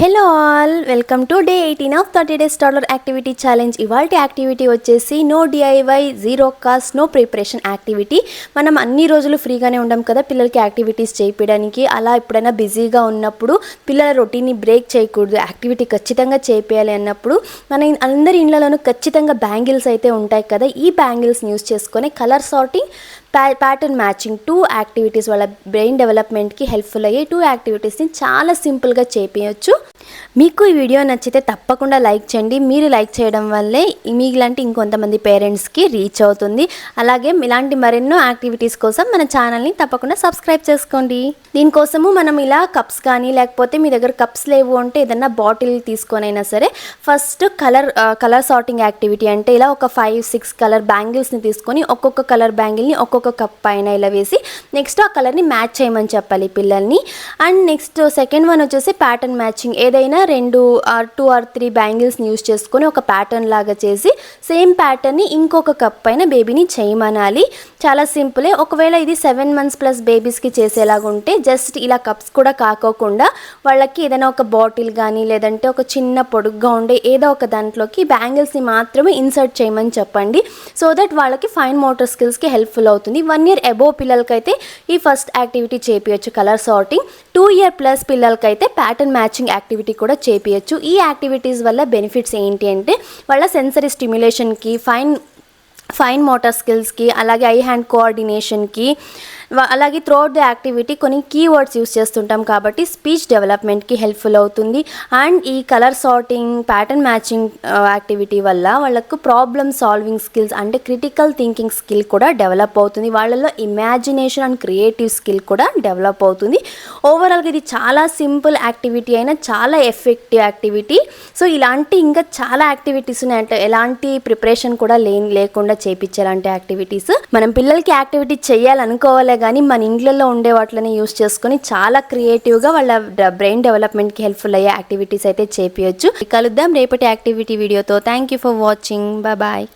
Hello all, welcome to day 18 of 30 days toddler activity challenge. ఇవాల్టి activity వచ్చేసి no DIY, zero cost, no preparation activity. మనం అన్ని రోజులు ఫ్రీగానే ఉండం కదా పిల్లలకి యాక్టివిటీస్ చేయించడానికి. అలా ఎప్పుడైనా బిజీగా ఉన్నప్పుడు పిల్లల రొటీన్ని బ్రేక్ చేయకూడదు, యాక్టివిటీ ఖచ్చితంగా చేయాలి అన్నప్పుడు మన అందరి ఇళ్లలోనూ ఖచ్చితంగా బ్యాంగిల్స్ అయితే ఉంటాయి కదా. ఈ బ్యాంగిల్స్ని యూస్ చేసుకొని colour sorting, pattern matching 2 activities వాళ్ళ బ్రెయిన్ డెవలప్మెంట్కి హెల్ప్ఫుల్ అయ్యే 2 యాక్టివిటీస్ని చాలా సింపుల్గా చేయించవచ్చు. మీకు ఈ వీడియో నచ్చితే తప్పకుండా లైక్ చేయండి. మీరు లైక్ చేయడం వల్లే మీలాంటి ఇంకొంతమంది పేరెంట్స్కి రీచ్ అవుతుంది. అలాగే ఇలాంటి మరెన్నో యాక్టివిటీస్ కోసం మన ఛానల్ని తప్పకుండా సబ్స్క్రైబ్ చేసుకోండి. దీనికోసము మనం ఇలా కప్స్ కానీ, లేకపోతే మీ దగ్గర కప్స్ లేవు అంటే ఏదన్నా బాటిల్ తీసుకొనైనా సరే ఫస్ట్ కలర్ సార్టింగ్ యాక్టివిటీ అంటే ఇలా ఒక 5-6 కలర్ బ్యాంగిల్స్ని తీసుకొని ఒక్కొక్క కలర్ బ్యాంగిల్ని ఒక్కొక్క కప్ పైన ఇలా వేసి నెక్స్ట్ ఆ కలర్ని మ్యాచ్ చేయమని చెప్పాలి పిల్లల్ని. అండ్ నెక్స్ట్ సెకండ్ వన్ వచ్చేసి ప్యాటర్న్ మ్యాచింగ్. ఏదైనా 2 or 2 or 3 బ్యాంగిల్స్ని యూజ్ చేసుకొని ఒక ప్యాటర్న్ లాగా చేసి సేమ్ ప్యాటర్న్ని ఇంకొక కప్ పైన బేబీని చేయమనాలి. చాలా సింపులే. ఒకవేళ ఇది 7 months ప్లస్ బేబీస్కి చేసేలాగా ఉంటే జస్ట్ ఇలా కప్స్ కూడా కాకోకుండా వాళ్ళకి ఏదైనా ఒక బాటిల్ కానీ, లేదంటే ఒక చిన్న పొడుగ్గా ఉండే ఏదో ఒక దాంట్లోకి బ్యాంగిల్స్ని మాత్రమే ఇన్సర్ట్ చేయమని చెప్పండి. సో దట్ వాళ్ళకి ఫైన్ మోటార్ స్కిల్స్కి హెల్ప్ఫుల్ అవుతుంది. 1 year అబోవ్ పిల్లలకైతే ఈ ఫస్ట్ యాక్టివిటీ చేపించచ్చు కలర్ సార్టింగ్. 2 year ప్లస్ పిల్లలకైతే ప్యాటర్న్ మ్యాచింగ్ యాక్టివిటీ కూడా చేపించచ్చు. ఈ యాక్టివిటీస్ వల్ల బెనిఫిట్స్ ఏంటి అంటే వాళ్ళ సెన్సరీ స్టిమ్యులేషన్కి, ఫైన్ మోటార్ స్కిల్స్కి, అలాగే ఐ హ్యాండ్ కోఆర్డినేషన్కి, అలాగే త్రూఅవుట్ ద యాక్టివిటీ కొన్ని కీవర్డ్స్ యూస్ చేస్తుంటాం కాబట్టి స్పీచ్ డెవలప్మెంట్కి హెల్ప్ఫుల్ అవుతుంది. అండ్ ఈ colour sorting, pattern matching activity వల్ల వాళ్ళకు ప్రాబ్లమ్ సాల్వింగ్ స్కిల్స్ అంటే క్రిటికల్ థింకింగ్ స్కిల్ కూడా డెవలప్ అవుతుంది. వాళ్ళలో ఇమాజినేషన్ అండ్ క్రియేటివ్ స్కిల్ కూడా డెవలప్ అవుతుంది. ఓవరాల్గా ఇది చాలా సింపుల్ యాక్టివిటీ అయినా చాలా ఎఫెక్టివ్ యాక్టివిటీ. సో ఇలాంటి ఇంకా చాలా యాక్టివిటీస్ ఉన్నాయి. అంటే ఎలాంటి ప్రిపరేషన్ కూడా లేకుండా చేయించాలంటే యాక్టివిటీస్ మనం పిల్లలకి యాక్టివిటీ చేయాలనుకోవాలి కానీ మన ఇంట్లో ఉండే వాటిని యూస్ చేసుకొని చాలా క్రియేటివ్గా వాళ్ళ బ్రెయిన్ డెవలప్మెంట్కి హెల్ప్ఫుల్ అయ్యే యాక్టివిటీస్ అయితే చేపించచ్చు. కలుద్దాం రేపటి యాక్టివిటీ వీడియోతో. Thank you for watching. Bye.